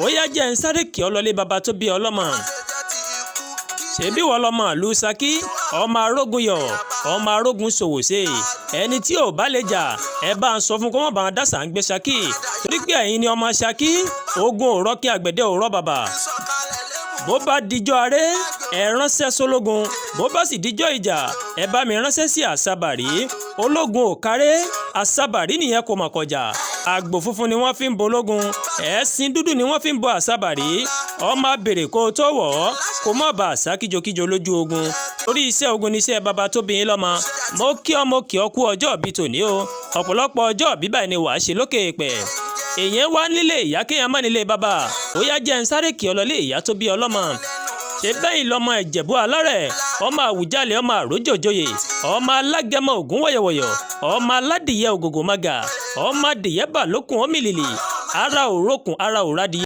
ó yá jẹ́ ń sáré kí ọ lọlé baba tó bí ọlọ́mọ. ṣebí wọ́n lọ́mọ ìlú Saki ọmọ arógun yọ̀ ọmọ arógun ṣòwò ṣe ẹni tí ò bá lè jà ẹ bá ń sọ fún kó mọ̀ bá ń dàsà ń gbé Saki torí pé ẹ̀yin ni ọmọ Saki ogun òrọ́ kí àgbẹ̀dẹ òrọ́ bàbà. bó bá dijọ́ aré ẹ ránṣẹ́ sólógun bó bá sì dijọ́ ìjà ẹ bá mi ránṣẹ́ sí àsábàrí ológun ò kárẹ́ àsábàrí nìyẹn kò mọ̀ kọjá àgbò funfun ni wọ́n fi ń bo ológun ẹ̀sìn dúdú ni wọ́n fi ń bo àsábàrí ọmọ abèrè kó tó wọ̀ ọ́ kó má bà á sá kíjokíjo lójú ogun orí iṣẹ́ ogun ni iṣẹ́ baba tó bí yín lọ́mọ mo kí ọ kú ọjọ́ ìbí tòní o ọ̀pọ̀lọpọ̀ ọjọ́ ìbí báyìí ni wàá ṣe lókè èèpẹ̀ èèyàn wá nílé ìyá kéèyàn má nílé bàbá ó yá jẹ́ ń sáré kí ọ lọlé ìyá tó bí ọlọ́mọ ṣe bẹ́yìn lọ́mọ Ìjẹ̀bú alárẹ̀ ọmọ Àwùjalẹ̀ ọmọ àrójòjòyè ọmọ alágẹmọ ògún wọ̀yọ̀wọ̀yọ̀ ọmọ aládìyẹ ògògò mága ọmọ adìyẹ bà lókun ọmọ ìlìlì ara òrókun ara òradìyẹ.